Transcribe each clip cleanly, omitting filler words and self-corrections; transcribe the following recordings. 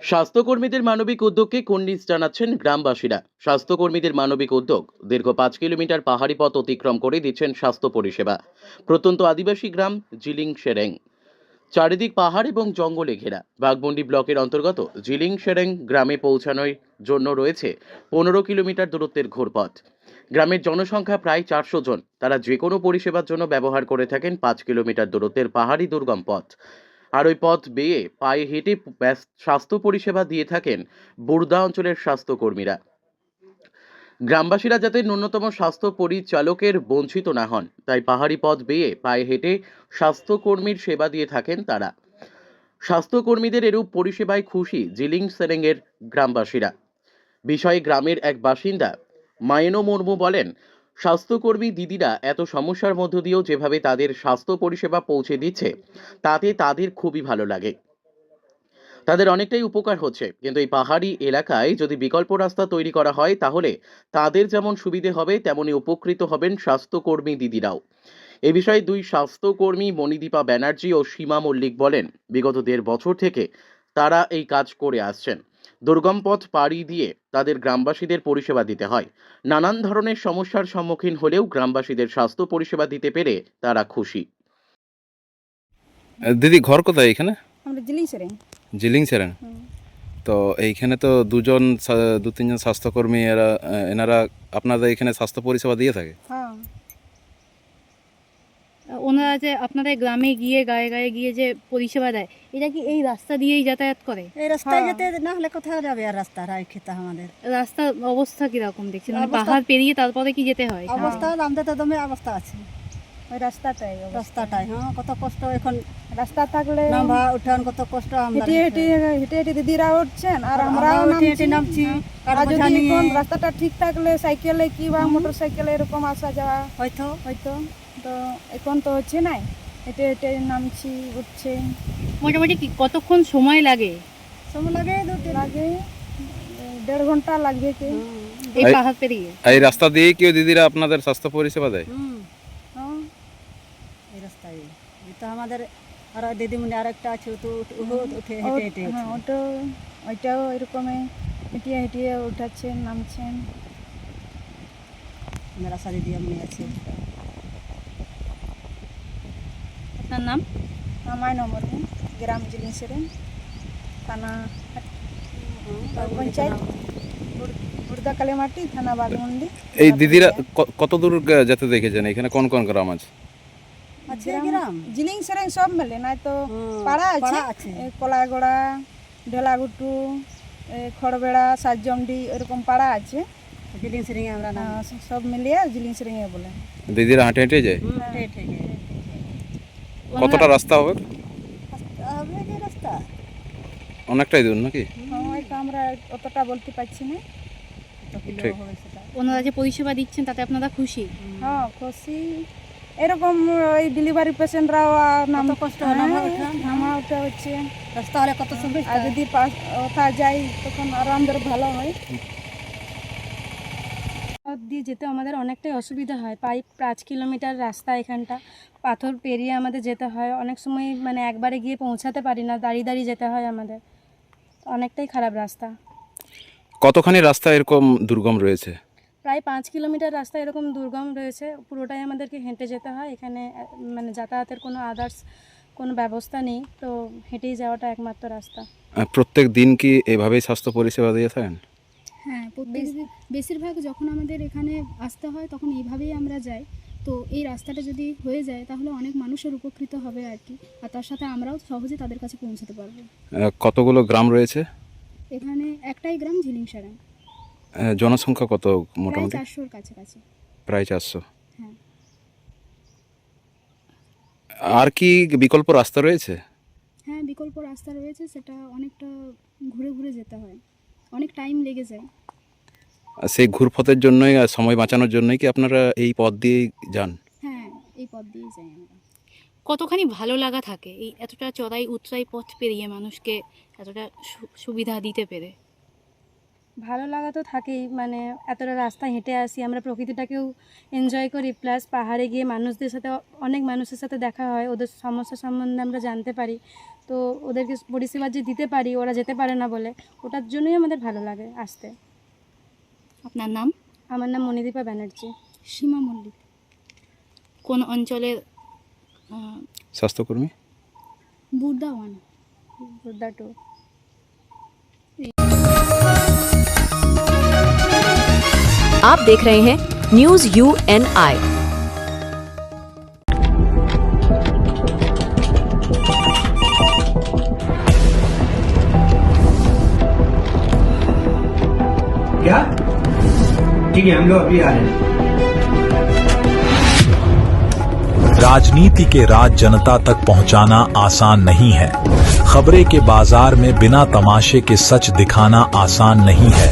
স্বাস্থ্যকর্মীদের মানবিক উদ্যোগকে কুর্নিশ জানাচ্ছেন গ্রামবাসীরা। স্বাস্থ্যকর্মীদের মানবিক উদ্যোগ দীর্ঘ 5 কিলোমিটার পাহাড়ি পথ অতিক্রম করে দিচ্ছেন স্বাস্থ্য পরিষেবা। প্রত্যন্ত আদিবাসী গ্রাম জিলিং সেরেং, চারিদিক পাহাড় এবং জঙ্গলে ঘেরা। বাঘমুন্ডি ব্লকের অন্তর্গত জিলিং সেরেং গ্রামে পৌঁছানোর জন্য রয়েছে 15 কিলোমিটার দূরত্বের ঘোরপথ। গ্রামের জনসংখ্যা প্রায় 400 জন। তারা যে কোনো পরিষেবার জন্য ব্যবহার করে থাকেন 5 কিলোমিটার দূরত্বের পাহাড়ি দুর্গম পথ। আর ওই পথ বেয়ে পায়ে হেঁটে স্বাস্থ্য পরিষেবা দিয়ে থাকেন বুর্দা অঞ্চলের স্বাস্থ্যকর্মীরা। গ্রামবাসীরা যাতে ন্যূনতম স্বাস্থ্য পরিচালকের বঞ্চিত না হন, তাই পাহাড়ি পথ বেয়ে পায়ে হেঁটে স্বাস্থ্যকর্মীর সেবা দিয়ে থাকেন তারা। স্বাস্থ্যকর্মীদের এরূপ পরিষেবায় খুশি জিলিং সেরেঙ্গের গ্রামবাসীরা। বিষয়ে গ্রামের এক বাসিন্দা মায়েনো মুর্মু বলেন, স্বাস্থ্যকর্মী দিদিরা এত সমস্যার মধ্য দিয়েও যেভাবে তাদের স্বাস্থ্য পরিষেবা পৌঁছে দিচ্ছে, তাতে তাদের খুবই ভালো লাগে। তাদের অনেকটাই উপকার হচ্ছে, কিন্তু এই পাহাড়ি এলাকায় যদি বিকল্প রাস্তা তৈরি করা হয়, তাহলে তাদের যেমন সুবিধে হবে তেমনি উপকৃত হবেন স্বাস্থ্যকর্মী দিদিরাও। এ বিষয়ে দুই স্বাস্থ্যকর্মী মণিদীপা ব্যানার্জি ও সীমা মল্লিক বলেন, বিগত 1.5 বছর থেকে তারা এই কাজ করে আসছেন। দুর্গম পথ পাড়ি দিয়ে তাদের গ্রামবাসীদের পরিষেবা দিতে হয়। নানান ধরনের সমস্যার সম্মুখীন হলেও গ্রামবাসীদের স্বাস্থ্য পরিষেবা দিতে পেরে তারা খুশি। দিদি ঘর কোথায় এখানে? আমরা জিলিং সেরেং। জিলিং সেরেন। তো এইখানে তো দু তিনজন স্বাস্থ্যকর্মী এনারা আপনাদের এখানে স্বাস্থ্য পরিষেবা দিয়ে থাকে। হ্যাঁ, ওনারা যে আপনাদের গ্রামে গিয়ে গায়ে গায়ে গিয়ে যে পরিষেবা দেয়, এটা কি এই রাস্তা দিয়েই যাতায়াত করে? এই রাস্তায় হ্যাঁ। যেতে না হলে কোথাও যাবে আর রাস্তা রায় খেতে আমাদের রাস্তার অবস্থা কিরকম দেখছেন? মানে অবস্থা- পাহাড় পেরিয়ে তারপরে কি যেতে হয়? অবস্থা আমাদের তো দমে অবস্থা আছে। ওই রাস্তাটাই রাস্তাটাই কত কষ্ট এখন, রাস্তা থাকলে নামা উঠান কত কষ্ট আমরা হেঁটে হেঁটে দিদিরা উঠছেন আর আমরাও হেঁটে হেঁটে নামছি। আর কাঠ যদি বোঝা নিয়ে কোন রাস্তাটা ঠিক থাকলে সাইকেলে কি বা মোটর সাইকেলে এরকম আসা যাওয়া হয়তো হয়তো। তো এখন তো হচ্ছে না, হেঁটে হেঁটে নামছি উঠছে। মোটামুটি কতক্ষণ সময় লাগে সময় লাগে 2-3 লাগে 1.5 ঘন্টা লাগবে কি। এই এই- পাহাড় পেরিয়ে? এই রাস্তা দিয়েই কেউ দিদিরা আপনাদের স্বাস্থ্য পরিষেবা দেয়? হ্যাঁ, এই রাস্তায় এই তো আমাদের আর দিদিমণি আর একটা আছে, তো উঠে হেঁটে হেঁটে হ্যাঁ, ওইটাও এরকমই হেঁটিয়ে হেঁটিয়ে উঠাচ্ছেন নামছেন। আমার আশা দিদি এমনি আছে। আপনার নাম? আমায় নম্বর গ্রাম জিলিং সেরেং, থানা পঞ্চায়েত বুর্দা কালীমাটি, থানা বাঘমুন্ডি। এই দিদিরা কত দূর যেতে দেখেছেন? এখানে কোন কোন গ্রাম আছে? আছে গ্রাম জিলিং সেরেং সব মেলে নাই তো পাড়া আছে, কলাগড়া, ঢেলাগুটু, খড়বেড়া, সাতজমডি, এরকম পাড়া আছে। জিলিং সিরিং আমরা নাম সব মিলিয়ে জিলিং সেরেং বলে। দিদিরা হেঁটে হেঁটে যায়? হেঁটে হেঁটে কতটা রাস্তা হবে? হবে যে রাস্তা অনেকটাই দূর নাকি? হয়তো আমরা অতটা বলতে পারছি না। কত কিলো ঠিক। হবে সেটা। ওনারা যে পরিষেবা দিচ্ছেন তাতে আপনারা খুশি? হ্যাঁ, খুশি। এরকম ওই ডেলিভারি পেশেন্টরাও নাম কত কষ্ট নামা ওঠা। নামা ওঠা হচ্ছে। রাস্তা হলে কত সুবিধা। আর যদি ওঠা যায় তখন আরো আমাদের ভালো হয়। পথ দিয়ে যেতে আমাদের অনেকটাই অসুবিধা হয়। 5 কিলোমিটার রাস্তা, এখানটা পাথর পেরিয়ে আমাদের যেতে হয়। অনেক সময় মানে একবারে গিয়ে পৌঁছাতে পারি না, দাঁড়িয়ে দাঁড়িয়ে যেতে হয় আমাদের। অনেকটাই খারাপ রাস্তা। কতখানি রাস্তা এরকম দুর্গম রয়েছে? প্রায় 5 কিলোমিটার রাস্তা এরকম দুর্গম রয়েছে। পুরোটাই আমাদেরকে হেঁটে যেতে হয়। এখানে মানে যাতায়াতের কোনো আদার্স কোনো ব্যবস্থা নেই, তো হেঁটেই যাওয়াটা একমাত্র রাস্তা। প্রত্যেক দিন কি এভাবেই স্বাস্থ্য পরিষেবা দিয়ে থাকেন? হ্যাঁ, বেশিরভাগ যখন আমাদের এখানে আসতে হয় তখন এইভাবেই আমরা যাই। তো এই রাস্তাটা যদি হয়ে যায় তাহলে অনেক মানুষের উপকৃত হবে আর কি, আর তার সাথে আমরাও সহজে তাদের কাছে পৌঁছাতে পারবো। কতগুলো গ্রাম রয়েছে? এখানে একটাই গ্রাম ঝিলিং সেরেং, জনসংখ্যা কত প্রায় মোটামুটি? 400-র কাছাকাছি। প্রায় 400। হ্যাঁ, আর কি বিকল্প রাস্তা রয়েছে? হ্যাঁ, বিকল্প রাস্তা রয়েছে, সেটা অনেকটা ঘুরে ঘুরে যেতে হয়, অনেক টাইম লেগে যায়। আর সেই ঘুরপথের জন্যই আর সময় বাঁচানোর জন্যই কি আপনারা এই পথ দিয়েই যান? হ্যাঁ, এই পথ দিয়েই যাই আমরা। কতখানি ভালো লাগা থাকে এই এতটা চড়াই উতরাই পথ পেরিয়ে মানুষকে এতটা সুবিধা দিতে পেরে? ভালো লাগা তো থাকেই, মানে এতটা রাস্তা হেঁটে আসি আমরা, প্রকৃতিটাকেও এনজয় করি, প্লাস পাহাড়ে গিয়ে মানুষদের সাথে, অনেক মানুষের সাথে দেখা হয়, ওদের সমস্যা সম্বন্ধে আমরা জানতে পারি, তো ওদেরকে পরিষেবা যে দিতে পারি, ওরা যেতে পারে না বলে, ওটার জন্যই আমাদের ভালো লাগে আসতে। আপনার নাম? আমার নাম মণিদীপা ব্যানার্জি। সীমা মল্লিক। কোন অঞ্চলের স্বাস্থ্যকর্মী? বুর্দা 1। বুদ্ধা 2। आप देख रहे हैं न्यूज UNI। क्या? ठीक है, हम लोग अभी आ रहे हैं। राजनीति के राज जनता तक पहुंचाना आसान नहीं है। खबरें के बाजार में बिना तमाशे के सच दिखाना आसान नहीं है,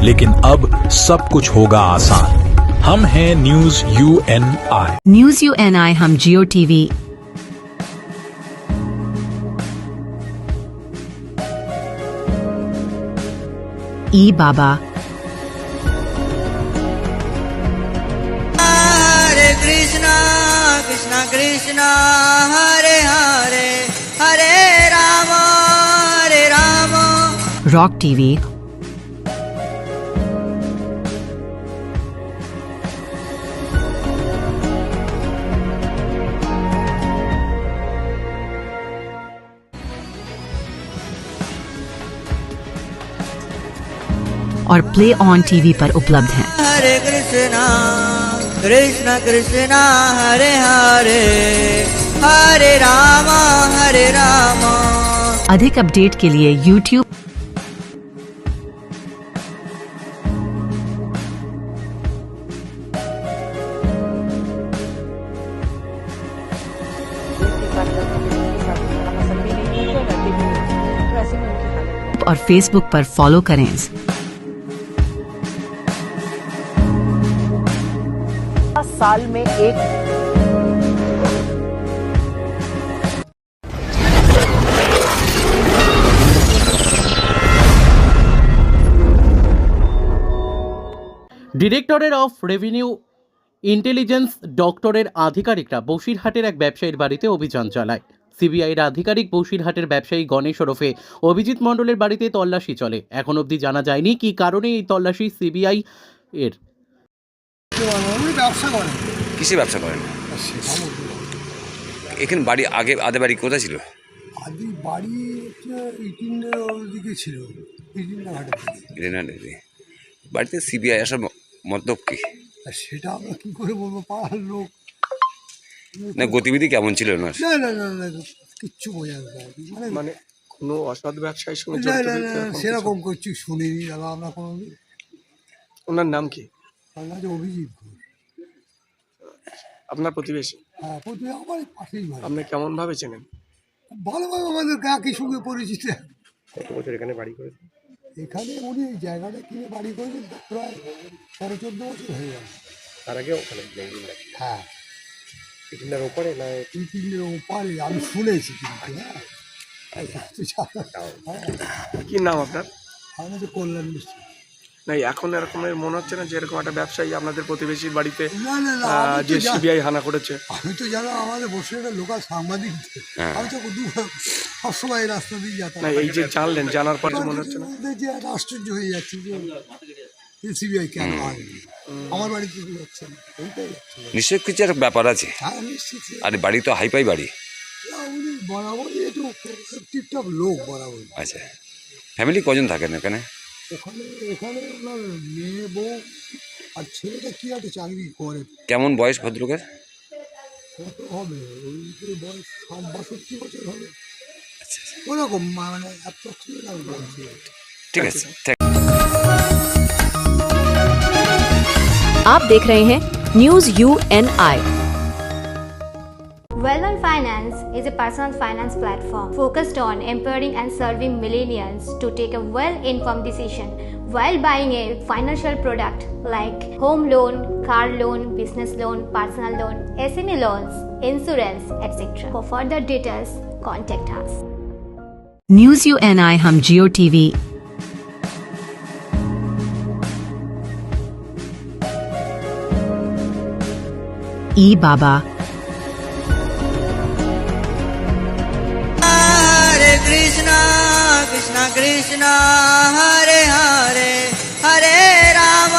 लेकिन अब सब कुछ होगा आसान। हम हैं न्यूज UNI। न्यूज UNI हम जियो TV, ई बाबा, हरे कृष्णा कृष्णा कृष्णा हरे हरे हरे राम रॉक TV, और प्ले ऑन TV पर उपलब्ध हैं। हरे कृष्णा कृष्णा कृष्णा हरे हरे हरे राम अधिक अपडेट के लिए YouTube और Facebook पर फॉलो करें। साल में एक ডিরেক্টরেট অফ রেভিনিউ ইন্টেলিজেন্স ডক্টরের আধিকারিকরা বসিরহাটের এক ব্যবসায়ীর বাড়িতে অভিযান চালায়। সিবিআইয়ের আধিকারিক বসিরহাটের ব্যবসায়ী গণেশ ওরফে অভিজিৎ মণ্ডলের বাড়িতে তল্লাশি চলে। এখন অবধি জানা যায়নি কি কারণে এই তল্লাশি সিবিআই এর। কিসে ব্যবসা করেন? এখানে বাড়ি আগে আদে বাড়ি কোথায় ছিল? আদি বাড়ি ইটিনের দিকে ছিল, বাড়িতে সিবিআই আসার মতলব কি? সেটা আমরা কি করে বলবো, পাড়ার লোক না গতিবিধি কেমন ছিল? না না না না না কিচ্ছু বোঝা যায় মানে কোনো অসৎ ব্যবসায়ীর সঙ্গে সেরকম কিছু শুনিনি দাদা আমরা কোনো। ওনার নাম কি? অভিজিৎ ঘোষ। আপনার প্রতিবেশী? হ্যাঁ প্রতিবেশী, আমার পাশেই ভাই। আপনি কেমন ভাবে চেনেন? ভালোভাবে আমাদের একই সঙ্গে পরিচিত। কত বছর এখানে বাড়ি করেছেন? এখানে উনি এই জায়গাটা কিনে বাড়ি করেছেন প্রায় 13-14 বছর হয়ে গেল। তার আগে ওখানে? হ্যাঁ ইটিনের ওপরে না ইটিনের ওপারে আমি শুনেছি কিন্তু। হ্যাঁ কি নাম আপনার? আমাদের কল্যাণ মিশ্র। না এখন এরকমের মনে হচ্ছে না যে এরকম একটা ব্যবসায়ী আপনাদের প্রতিবেশীর বাড়িতে না না না যে সিবিআই হানা করেছে? আমি তো জানো আমাদের বসে একটা লোকাল সাংবাদিক, আমি তো সবসময় এই রাস্তা দিয়ে যাতায়াত। না এই যে জানলেন, জানার পরে মনে হচ্ছে না যে একটা আশ্চর্য হয়ে যাচ্ছে যে সিবিআই কেন আসবে আমার বাড়িতে যাচ্ছে না, এইটাই যাচ্ছে। নিশ্চয়ই কিছু একটা ব্যাপার আছে। হ্যাঁ নিশ্চিত। আর বাড়ি তো হাইপাই বাড়ি। উনি বরাবরই একটু টিপটপ লোক বরাবর। আচ্ছা, ফ্যামিলি কজন থাকেন এখানে? এখানে ওনার মেয়ে বউ আর ছেলেটা কি একটা চাকরি করে। কেমন বয়স ভদ্রলোকের? কত হবে, ওই বয়স 60-62 বছর হবে। আচ্ছা ওরকম, মানে ঠিক আছে। आप देख रहे हैं news UNI। Well-Known Finance is a personal finance platform focused on empowering and serving millennials to take a well-informed decision while buying a financial product like home loan, car loan, business loan, personal loan, SME loans, insurance, etc. For further details, contact us. News UNI हम जियो TV, ई बाबा। हरे Krishna Krishna Krishna Hare Hare Hare Ram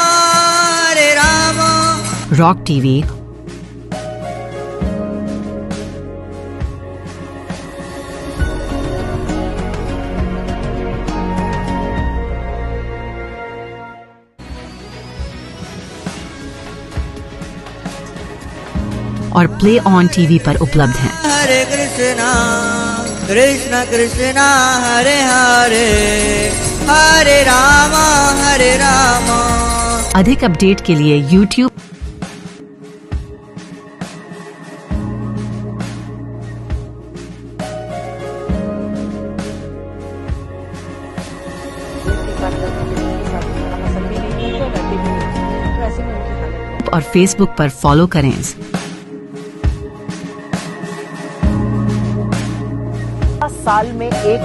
rock TV. और play on TV पर उपलब्ध हैं। हरे कृष्णा कृष्णा कृष्णा हरे हरे हरे राम हरे राम। अधिक update के लिए YouTube और Facebook पर फॉलो करें। साल में एक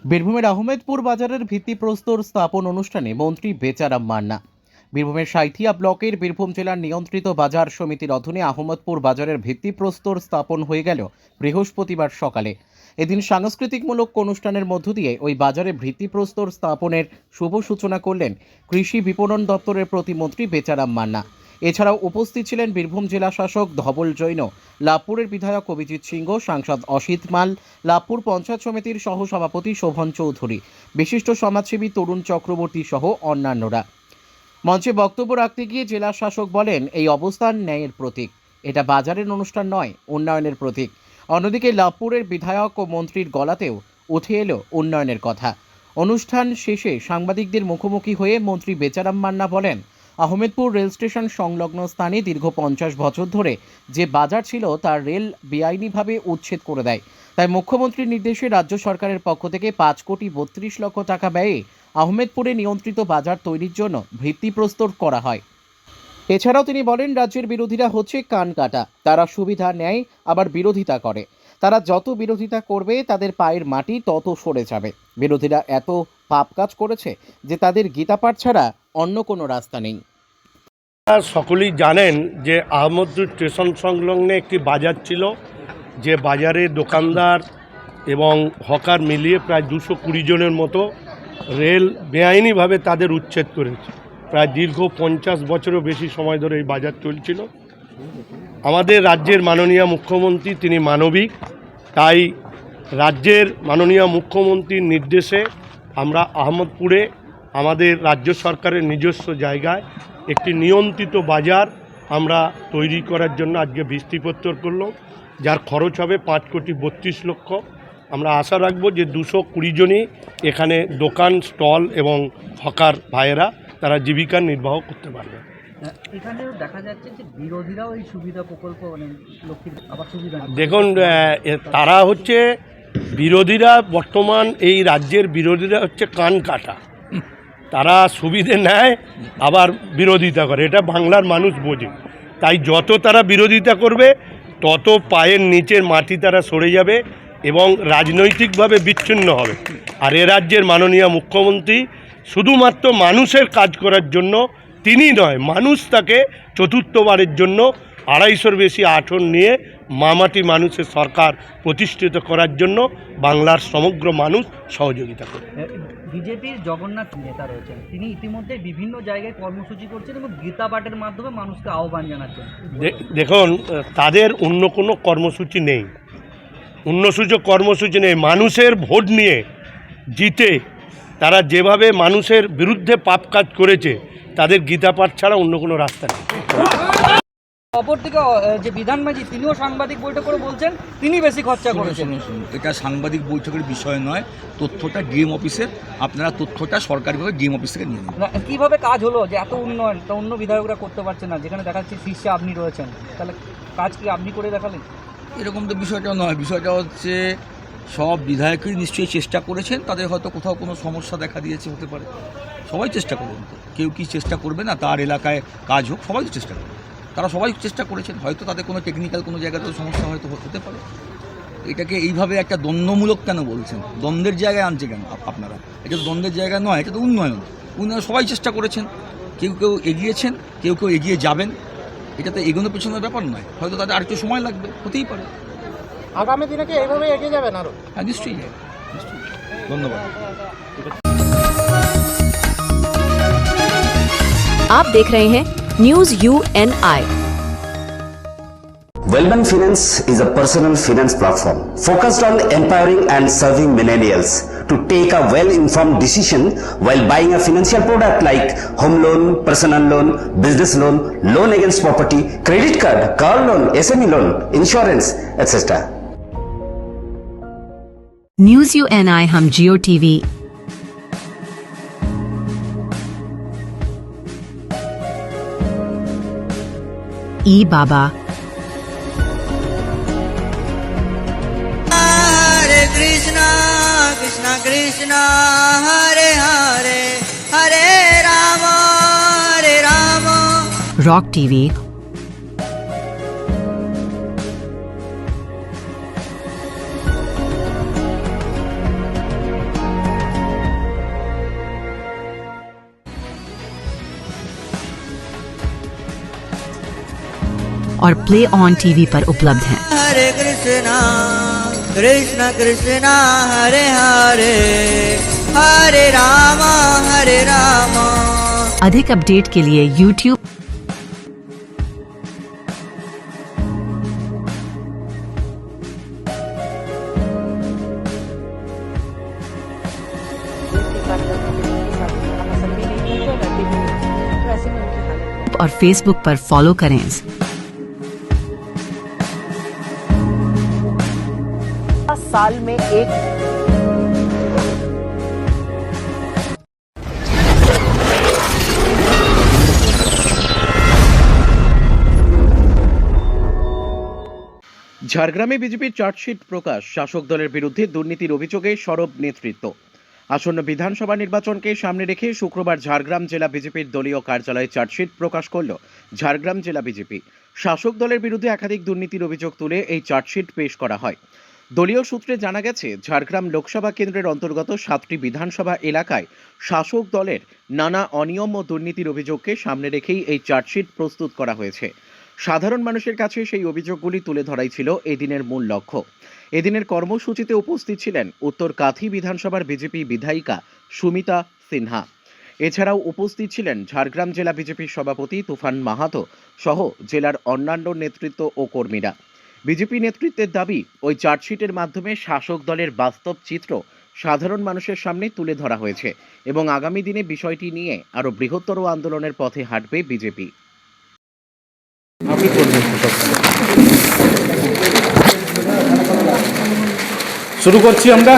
বীরভূমের আহমেদপুর বাজারের ভিত্তিপ্রস্তর স্থাপন অনুষ্ঠানে মন্ত্রী বেচারাম মান্না। বীরভূমের সাঁইথিয়া ব্লকের বীরভূম জেলার নিয়ন্ত্রিত বাজার সমিতির অধীনে আহমেদপুর বাজারের ভিত্তিপ্রস্তর স্থাপন হয়ে গেল বৃহস্পতিবার সকালে। এদিন সাংস্কৃতিকমূলক অনুষ্ঠানের মধ্য দিয়ে ওই বাজারে ভিত্তিপ্রস্তর স্থাপনের শুভ সূচনা করলেন কৃষি বিপণন দপ্তরের প্রতিমন্ত্রী বেচারাম মান্না। এছাড়াও উপস্থিত ছিলেন বীরভূম জেলা শাসক ধবল জৈন, লাভপুরের বিধায়ক অভিজিৎ সিংহ, সাংসদ অসিত মাল, লাভপুর পঞ্চায়েত সমিতির সহসভাপতি শোভন চৌধুরী, বিশিষ্ট সমাজসেবী তরুণ চক্রবর্তী সহ অন্যান্যরা। মঞ্চে বক্তব্য রাখতে গিয়ে জেলা শাসক বলেন, এই অবস্থান ন্যায়ের প্রতীক। এটা বাজারের অনুষ্ঠান নয়, উন্নয়নের প্রতীক। অন্যদিকে লাভপুরের বিধায়ক ও মন্ত্রীর গলাতেও উঠে এলো উন্নয়নের কথা। অনুষ্ঠান শেষে সাংবাদিকদের মুখোমুখি হয়ে মন্ত্রী বেচারাম মান্না বলেন, আহমেদপুর রেল স্টেশন সংলগ্ন স্থানে দীর্ঘ 50 বছর ধরে যে বাজার ছিল তার রেল বেআইনিভাবে উচ্ছেদ করে দেয়। তাই মুখ্যমন্ত্রীর নির্দেশে রাজ্য সরকারের পক্ষ থেকে 5,32 লক্ষ টাকা ব্যয়ে আহমেদপুরে নিয়ন্ত্রিত বাজার তৈরির জন্য ভিত্তিপ্রস্তর করা হয়। এছাড়াও তিনি বলেন, রাজ্যের বিরোধীরা হচ্ছে কান কাটা। তারা সুবিধা নেয় আবার বিরোধিতা করে। তারা যত বিরোধিতা করবে তাদের পায়ের মাটি তত সরে যাবে। বিরোধীরা এত পাপ কাজ করেছে যে তাদের গীতাপাঠ ছাড়া অন্য কোনো রাস্তা নেই। সকলেই জানেন যে আহমদপুর স্টেশন সংলগ্নে একটি বাজার ছিল, যে বাজারে দোকানদার এবং হকার মিলিয়ে প্রায় 220 জনের মতো রেল বেআইনিভাবে তাদের উচ্ছেদ করেছে। প্রায় দীর্ঘ 50 বছরও বেশি সময় ধরে এই বাজার চলছিল। আমাদের রাজ্যের মাননীয় মুখ্যমন্ত্রী তিনি মানবিক, তাই রাজ্যের মাননীয় মুখ্যমন্ত্রীর নির্দেশে আমরা আহমদপুরে আমাদের রাজ্য সরকারের নিজস্ব জায়গায় একটি নিয়ন্ত্রিত বাজার আমরা তৈরি করার জন্য আজকে ভিত্তিপ্রস্তর করলাম, যার খরচ হবে 5,32 লক্ষ। আমরা আশা রাখব যে 220 জনই এখানে দোকান, স্টল এবং হকার ভাইয়েরা তারা জীবিকা নির্বাহ করতে পারবে। এখানেও দেখা যাচ্ছে যে বিরোধীরাও এই সুবিধা প্রকল্প মানে লক্ষ্মীর আবার সুবিধা। দেখুন, তারা হচ্ছে বিরোধীরা, বর্তমান এই রাজ্যের বিরোধীরা হচ্ছে কান কাটা। তারা সুবিধে নেয় আবার বিরোধিতা করে, এটা বাংলার মানুষ বোঝে। তাই যত তারা বিরোধিতা করবে তত পায়ের নিচের মাটি তারা সরে যাবে এবং রাজনৈতিকভাবে বিচ্ছিন্ন হবে। আর এ রাজ্যের মাননীয় মুখ্যমন্ত্রী শুধুমাত্র মানুষের কাজ করার জন্য তিনি নয়, মানুষ তাকে চতুর্থবারের জন্য 250-র বেশি আসন নিয়ে মামাটি মানুষের সরকার প্রতিষ্ঠিত করার জন্য বাংলার সমগ্র মানুষ সহযোগিতা করে। বিজেপির জগন্নাথ নেতা রয়েছেন, তিনি ইতিমধ্যে বিভিন্ন জায়গায় কর্মসূচি করছেন এবং গীতা পাঠের মাধ্যমে মানুষকে আহ্বান জানাচ্ছেন। দেখুন, তাদের অন্য কোনো কর্মসূচি নেই, কর্মসূচি নেই। মানুষের ভোট নিয়ে জিতে তারা যেভাবে মানুষের বিরুদ্ধে পাপ কাজ করেছে, তাদের গীতা পাঠ ছাড়া অন্য কোনো রাস্তা নেই। অপরদিকে যে বিধান মাঝি তিনিও সাংবাদিক বৈঠক করে বলছেন তিনি বেশি খরচা করেছেন। এটা সাংবাদিক বৈঠকের বিষয় নয়, তথ্যটা ডিএম অফিসের, আপনারা তথ্যটা সরকারিভাবে ডিএম অফিস থেকে নিয়ে নিন। কীভাবে কাজ হলো যে এত উন্নয়ন তা অন্য বিধায়করা করতে পারছে না, যেখানে দেখা যাচ্ছে শীর্ষে আপনি রয়েছেন, তাহলে কাজ কি আপনি করে দেখালেন? এরকম তো বিষয়টা নয়, বিষয়টা হচ্ছে সব বিধায়কই নিশ্চয়ই চেষ্টা করেছেন, তাদের হয়তো কোথাও কোনো সমস্যা দেখা দিয়েছে, হতে পারে। সবাই চেষ্টা করবেন, তো কেউ কি চেষ্টা করবে না তার এলাকায় কাজ হোক? সবাই তো চেষ্টা করবে, তারা সবাই চেষ্টা করেছেন। হয়তো তাদের কোনো টেকনিক্যাল কোনো জায়গাতেও সমস্যা হয়তো হতে পারে। এটাকে এইভাবে একটা দ্বন্দ্বমূলক কেন বলছেন? দ্বন্দ্বের জায়গায় আনছে কেন আপনারা? এটা তো দ্বন্দ্বের জায়গা নয়, এটা তো উন্নয়ন। উন্নয়ন সবাই চেষ্টা করেছেন, কেউ কেউ এগিয়েছেন, কেউ কেউ এগিয়ে যাবেন। এটা তো এগোনো পেছনের ব্যাপার নয়, হয়তো তাদের আরেকটু সময় লাগবে, হতেই পারে। আগামী দিনে কি এইভাবে এগিয়ে যাবেন আরো? হ্যাঁ, নিশ্চয়ই নিশ্চয়ই। ধন্যবাদ। आप देख रहे हैं news UNI। Wellman Finance is a personal finance platform focused on empowering and serving millennials to take a well-informed decision while buying a financial product like home loan, personal loan, business loan, loan against property, credit card, car loan, SME loan, insurance, etc. News UNI हम जियो TV, बाबा, हरे Krishna Krishna Krishna Hare Hare Hare Ram rock TV, और play on TV पर उपलब्ध हैं। हरे कृष्णा कृष्णा कृष्णा हरे हरे हरे राम अधिक update के लिए YouTube और Facebook पर फॉलो करें। साल में एक ঝাড়গ্রামে বিজেপির চার্জশিট প্রকাশ, শাসক দলের বিরুদ্ধে দুর্নীতির অভিযোগে সরব নেতৃত্ব। আসন্ন বিধানসভা নির্বাচনকে সামনে রেখে শুক্রবার ঝাড়গ্রাম জেলা বিজেপির দলীয় কার্যালয়ে চার্জশিট প্রকাশ করল ঝাড়গ্রাম জেলা বিজেপি। শাসক দলের বিরুদ্ধে একাধিক দুর্নীতির অভিযোগ তুলে এই চার্জশিট পেশ করা হয়। দলীয় সূত্রে জানা গেছে, ঝাড়গ্রাম লোকসভা কেন্দ্রের অন্তর্গত 7টি বিধানসভা এলাকায় শাসক দলের নানা অনিয়ম ও দুর্নীতির অভিযোগকে সামনে রেখেই এই চার্জশিট প্রস্তুত করা হয়েছে। সাধারণ মানুষের কাছে সেই অভিযোগগুলি তুলে ধরাই ছিল এদিনের মূল লক্ষ্য। এদিনের কর্মসূচিতে উপস্থিত ছিলেন উত্তর কাথি বিধানসভার বিজেপি বিধায়িকা সুমিতা সিনহা। এছাড়াও উপস্থিত ছিলেন ঝাড়গ্রাম জেলা বিজেপির সভাপতি তুফান মাহাতো সহ জেলার অন্যান্য নেতৃত্ব ও কর্মীরা। বিজেপি নেতৃত্বের দাবি, ওই চার্জশিটের মাধ্যমে শাসক দলের বাস্তব চিত্র সাধারণ মানুষের সামনে তুলে ধরা হয়েছে এবং আগামী দিনে বিষয়টি নিয়ে আরও বৃহত্তর আন্দোলনের পথে হাঁটবে বিজেপি। শুরু করছি আমরা।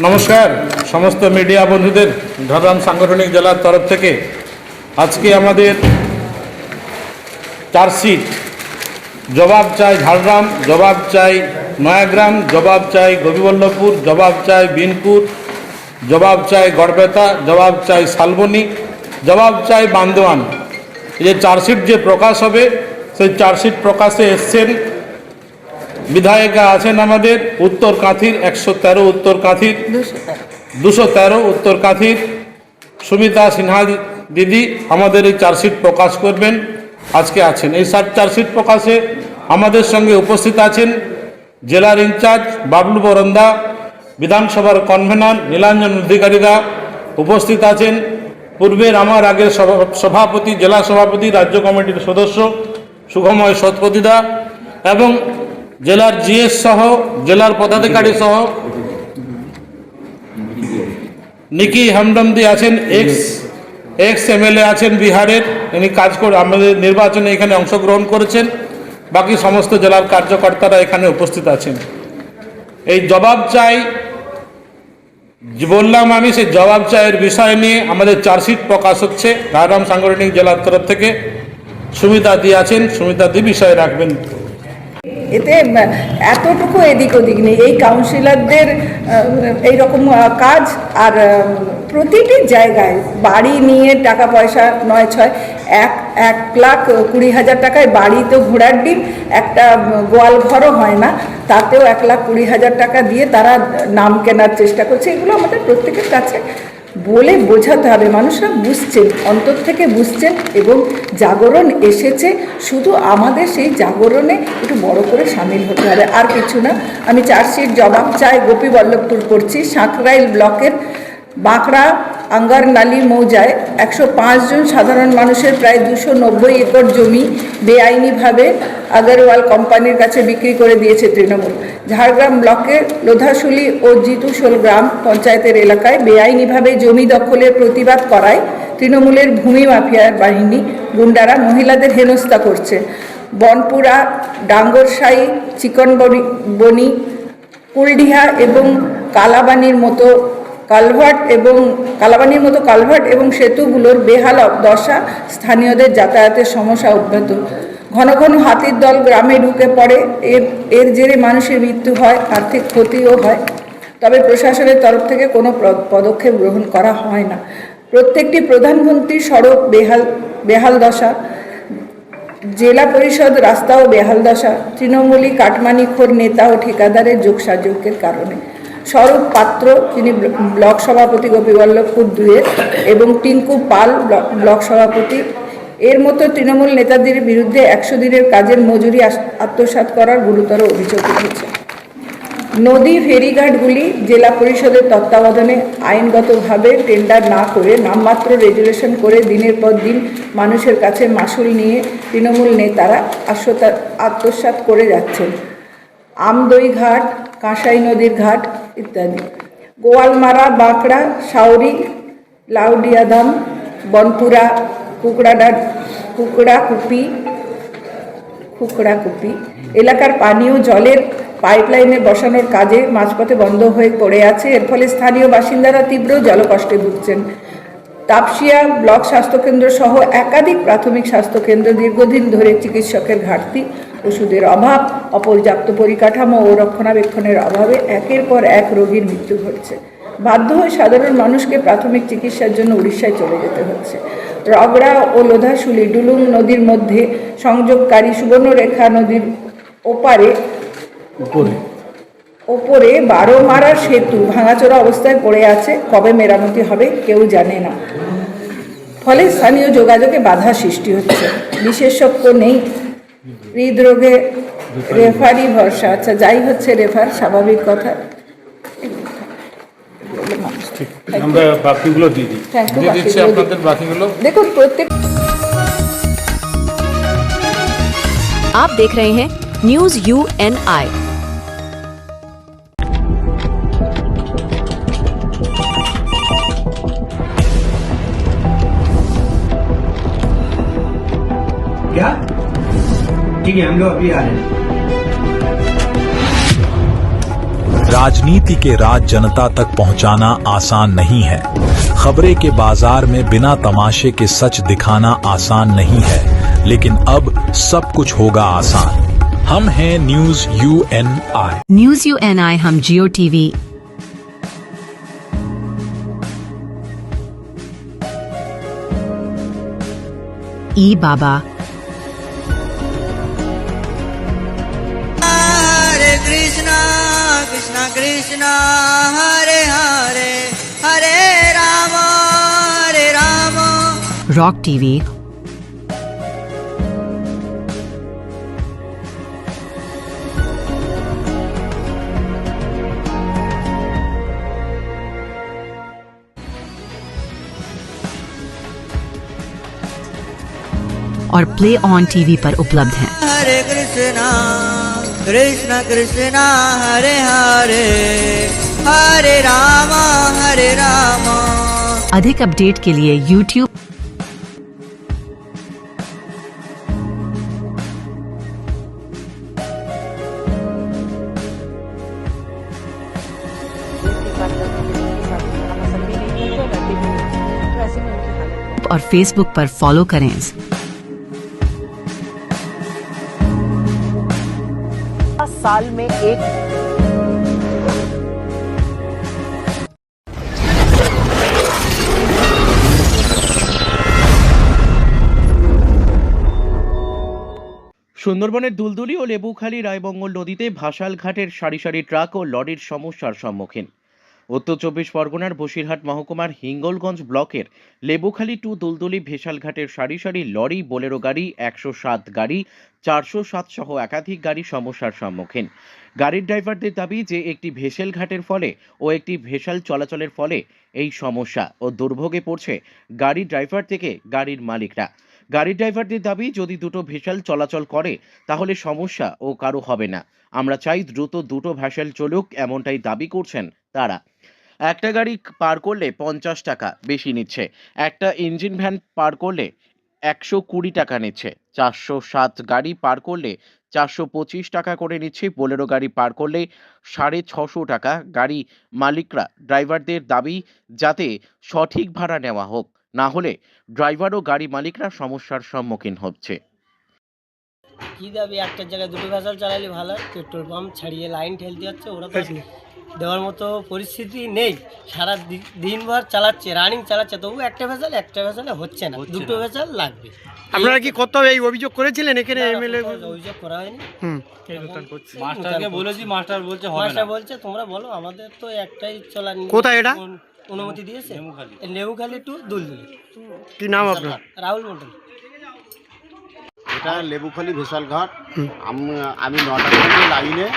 নমস্কার সমস্ত মিডিয়া বন্ধুদের, ঝাড়গ্রাম সাংগঠনিক জেলার তরফ থেকে আজকে আমাদের চার্জশিট, জবাব চাই ঝাড়গ্রাম, জবাব চাই নয়াগ্রাম, জবাব চাই গোপীবল্লভপুর, জবাব চাই বিনপুর, জবাব চাই গড়বেতা, জবাব চাই শালবনী, জবাব চাই বান্দোয়ান। এই যে চার্জশিট যে প্রকাশ হবে, সেই চার্জশিট প্রকাশে এসছেন বিধায়িকা আছেন আমাদের উত্তর কাঁথির 113, উত্তর কাঁথির 213, উত্তর কাঁথির সুমিতা সিনহা দিদি আমাদের এই চার্জশিট প্রকাশ করবেন, আজকে আছেন। এই চার্জশিট প্রকাশে আমাদের সঙ্গে উপস্থিত আছেন জেলার ইনচার্জ বাবলু বরন্দা, বিধানসভার কনভেনার নীলাঞ্জন অধিকারীরা উপস্থিত আছেন, পূর্বের আমার আগের সভাপতি, জেলা সভাপতি, রাজ্য কমিটির সদস্য সুখময় শতপথীদা এবং জেলার জিএস সহ জেলার পদাধিকারী সহ নিকি হামদমদি আছেন, এক্স এমএলএ আছেন বিহারের, ইনি কাজ করে আমাদের নির্বাচনে এখানে অংশগ্রহণ করেছেন। বাকি সমস্ত জেলার কার্যকর্তারা এখানে উপস্থিত আছেন। এই জবাব চাই বললাম আমি, সেই জবাব চাইয়ের বিষয় নিয়ে আমাদের চার্জশিট প্রকাশ হচ্ছে। ঝাড়গ্রাম সাংগঠনিক জেলার তরফ থেকে সুমিতা দি আছেন, সুমিতা দি বিষয় রাখবেন। এতে এতটুকু এদিক ওদিক নেই। এই কাউন্সিলরদের এইরকম কাজ, আর প্রতিটি জায়গায় বাড়ি নিয়ে টাকা পয়সা 9-6 1,20,000 টাকায় বাড়ি তো ঘোড়ার ডিম, একটা গোয়াল ঘরও হয় না, তাতেও 1,20,000 টাকা দিয়ে তারা নাম কেনার চেষ্টা করছে। এগুলো আমাদের প্রত্যেকের কাছে বলে বোঝাতে হবে। মানুষরা বুঝছেন, অন্তর থেকে বুঝছেন, এবং জাগরণ এসেছে, শুধু আমাদের সেই জাগরণে একটু বড় করে সামিল হতে হবে, আর কিছু না। আমি চার্জশিট জবাব চাই গোপীবল্লভপুর করছি। সাঁকরাইল ব্লকের বাঁকড়া আঙ্গারনালি মৌজায় 105 জন সাধারণ মানুষের প্রায় 290 একর জমি বেআইনিভাবে আগরওয়াল কোম্পানির কাছে বিক্রি করে দিয়েছে তৃণমূল। ঝাড়গ্রাম ব্লকের লোধাশুলি ও জিতুশোল গ্রাম পঞ্চায়েতের এলাকায় বেআইনিভাবে জমি দখলের প্রতিবাদ করায় তৃণমূলের ভূমি মাফিয়ার বাহিনী গুন্ডারা মহিলাদের হেনস্থা করছে। বনপুরা, ডাঙ্গরসাই, চিকনবনি, কুলডিহা এবং কালাবানির মতো কালভার্ট এবং সেতুগুলোর বেহাল দশা স্থানীয়দের যাতায়াতের সমস্যা অব্যাহত। ঘন ঘন হাতির দল গ্রামে ঢুকে পড়ে, এর জেরে মানুষের মৃত্যু হয়, আর্থিক ক্ষতিও হয়। তবে প্রশাসনের তরফ থেকে কোনো পদক্ষেপ গ্রহণ করা হয় না। প্রত্যেকটি প্রধানমন্ত্রী সড়ক বেহাল দশা, জেলা পরিষদ রাস্তাও বেহাল দশা, তৃণমূলী কাটমানিখোর নেতা ও ঠিকাদারের যোগসাযোগের কারণে। স্বরূপ পাত্র, যিনি ব্লক সভাপতি গোপীবল্লভপুর 2 এবং টিঙ্কু পাল ব্লক সভাপতি, এর মতো তৃণমূল নেতাদের বিরুদ্ধে 100 দিনের কাজের মজুরি আত্মসাৎ করার গুরুতর অভিযোগ উঠেছে। নদী ফেরিঘাটগুলি জেলা পরিষদের তত্ত্বাবধানে আইনগতভাবে টেন্ডার না করে নামমাত্র রেজুলেশন করে দিনের পর দিন মানুষের কাছে মাসুল নিয়ে তৃণমূল নেতারা আত্মসাৎ করে যাচ্ছেন। আমদই ঘাট, কাঁসাই নদীর ঘাট ইত্যাদি। গোয়ালমারা, বাঁকড়া, সাউরি, লাউডিয়াদাম, বনপুরা, কুকড়াকুপি এলাকার পানীয় জলের পাইপলাইনে বসানোর কাজে মাঝপথে বন্ধ হয়ে পড়ে আছে। এর ফলে স্থানীয় বাসিন্দারা তীব্র জলকষ্টে ভুগছেন। তাপসিয়া ব্লক স্বাস্থ্যকেন্দ্র সহ একাধিক প্রাথমিক স্বাস্থ্যকেন্দ্র দীর্ঘদিন ধরে চিকিৎসকের ঘাটতি, ওষুধের অভাব, অপর্যাপ্ত পরিকাঠামো ও রক্ষণাবেক্ষণের অভাবে একের পর এক রোগীর মৃত্যু ঘটছে। বাধ্য হয়ে সাধারণ মানুষকে প্রাথমিক চিকিৎসার জন্য উড়িষ্যায় চলে যেতে হচ্ছে। রগড়া ও লোধাশুলি ডুলুং নদীর মধ্যে সংযোগকারী সুবর্ণরেখা নদীর ওপরে 12 মারা সেতু ভাঙাচোরা অবস্থায় পড়ে আছে, কবে মেরামতি হবে কেউ জানে না। ফলে স্থানীয় যোগাযোগে বাধা সৃষ্টি হচ্ছে। বিশেষজ্ঞ নেই, হৃদরোগে রেফারি ভরসা। আচ্ছা, যাই হচ্ছে রেফার, স্বাভাবিক কথা। আমরা বাকিগুলো দিয়ে দিচ্ছি আপনাদের বাকিগুলো। দেখুন প্রত্যেক आप देख रहे हैं न्यूज UNI। क्या ठीक है, हम लोग अभी आ रहे हैं। राजनीति के राज जनता तक पहुंचाना आसान नहीं है। खबरें के बाजार में बिना तमाशे के सच दिखाना आसान नहीं है, लेकिन अब सब कुछ होगा आसान। हम हैं न्यूज UNI। न्यूज UNI हम जियो टीवी, ई बाबा, हरे कृष्णा कृष्णा कृष्णा हरे हरे, हरे राम रॉक टीवी, और प्ले ऑन टीवी पर उपलब्ध हैं। हरे कृष्णा कृष्णा कृष्णा हरे हरे, हरे राम अधिक अपडेट के लिए YouTube और Facebook पर फॉलो करें। साल में एक সুন্দরবনের দুলদুলি ও লেবুখালী রায়মঙ্গল নদীতে ভাসাল ঘাটের সারি সারি ট্রাক ও লরির সমস্যার সম্মুখীন। উত্তর চব্বিশ পরগনার বসিরহাট মহকুমার হিঙ্গলগঞ্জ ব্লকের লেবুখালী টু দুলদুলি ভেসালঘাটের সারি সারি লরি, বোলেরো গাড়ি, 107 গাড়ি, 407 সহ একাধিক গাড়ি সমস্যার সম্মুখীন। গাড়ির ড্রাইভারদের দাবি যে একটি ভেসেল ঘাটের ফলে ও একটি ভেসাল চলাচলের ফলে এই সমস্যা ও দুর্ভোগে পড়ছে গাড়ির ড্রাইভার থেকে গাড়ির মালিকরা। গাড়ির ড্রাইভারদের দাবি যদি দুটো ভেসেল চলাচল করে তাহলে সমস্যা ও কারো হবে না। আমরা চাই দ্রুত দুটো ভেসেল চলুক, এমনটাই দাবি করছেন তারা। একটা গাড়ি পার করলে 50 টাকা বেশি নিচ্ছে, একটা ইঞ্জিন ভ্যান পার করলে 120 টাকা নিচ্ছে, 407 গাড়ি পার করলে 425 টাকা করে নিচ্ছে, বোলেরো গাড়ি পার করলে 650 টাকা। গাড়ি মালিকরা ড্রাইভারদের দাবি যাতে সঠিক ভাড়া নেওয়া হোক, না হলে ড্রাইভার ও গাড়ি মালিকরা সমস্যার সম্মুখীন হচ্ছে। কি দাবি, একটা জায়গায় দুটো ভেসেল চালালে ভালো হয়, পেট্রোল পাম্প ছাড়িয়ে লাইন ঠেলতে যাচ্ছে, ওরা তো দেওয়ার মতো পরিস্থিতি নেই। সারা দিনভর চালাচ্ছে, রানিং চালাচ্ছে, তবু একটা ভেসেলে হচ্ছে না, দুটো ভেসেল লাগবে। আপনারা কি কত এই অভিযোগ করেছিলেন এখানে এমএলএ? অভিযোগ করা হয়নি। মাস্টারকে বলেছি, মাস্টার বলছে তোমরা বলো, আমাদের তো একটাই চলা। কোথায় এটা? অনুমতি দিয়েছে লেবুখালী টু দুলদুলি। কি নাম আপনার? রাহুল মন্ডল। এটা লেবুখালী ভেসাল ঘাট। আমি 9টা থেকে লাইনে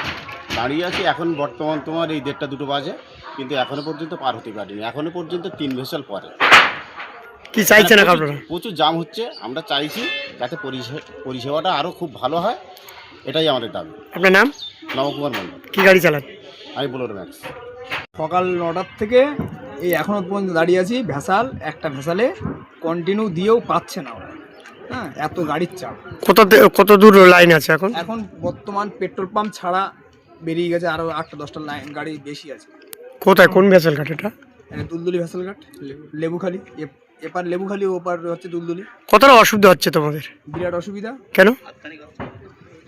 দাঁড়িয়ে আছি। এখন বর্তমান তোমার এই 1:30-2 বাজে, কিন্তু এখনো পর্যন্ত পার হতে পারিনি। এখনো পর্যন্ত 3 ভেসেল পরে। কি চাইছেন আপনারা? প্রচুর জাম হচ্ছে। আমরা চাইছি যাতে পরিষেবাটা আরও খুব ভালো হয়, এটাই আমাদের দাবি। আপনার নাম? নবকুমার মন্ডল। কি গাড়ি চালান? আমি বোলেরো ম্যাক্স। সকাল 9টার থেকে এই এখনও পর্যন্ত দাঁড়িয়ে আছি। একটা ভেসালে কন্টিনিউ দিয়েও পাচ্ছে না ওরা। হ্যাঁ, এত গাড়ির চাপ। কত দূর লাইন আছে এখন? এখন বর্তমান পেট্রোল পাম্প ছাড়া বেরিয়ে গেছে আরও 8-10টা লাইন গাড়ি বেশি আছে। কোথায়, কোন ভেসেল ঘাট এটা? দুলদুলি ভেসেল ঘাট, লেবুখালী। এপার লেবুখালী, ওপার হচ্ছে দুলদুলি। কতটা অসুবিধা হচ্ছে তোমাদের? বিরাট অসুবিধা। কেন?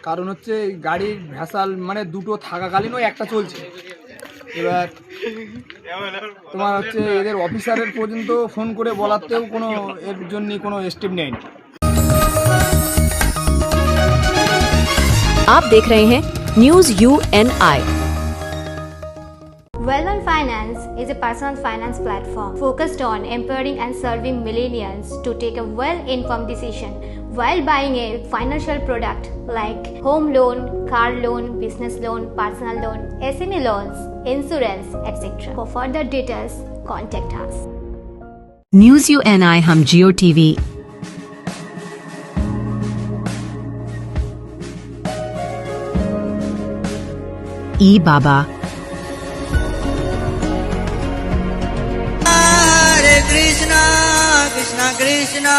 কারণ হচ্ছে গাড়ির ভেসাল মানে দুটো থাকাকালীনও একটা চলছে। এবার তোমার হচ্ছে এদের অফিসারের পর্যন্ত ফোন করে বলাতেও কোনো এর জন্য কোনো স্টেপ নেয়নি। आप देख रहे हैं news UNI। Well-On Finance is a personal finance platform focused on empowering and serving millennials to take a well-informed decision while buying a financial product like home loan, car loan, business loan, personal loan, SME loans, insurance, etc. For further details, contact us. News UNI हम जियो TV, ई बाबा, हरे Krishna Krishna Krishna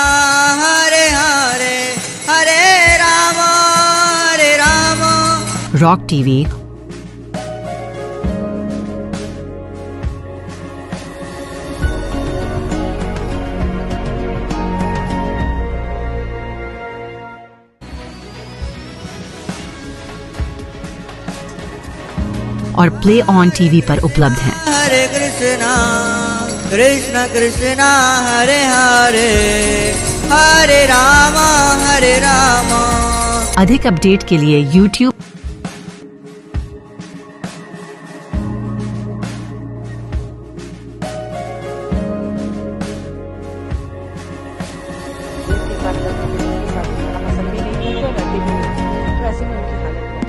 Hare Hare Hare Ram rock TV, और play on TV पर उपलब्ध हैं। हरे कृष्णा कृष्णा कृष्णा हरे हरे हरे राम अधिक update के लिए YouTube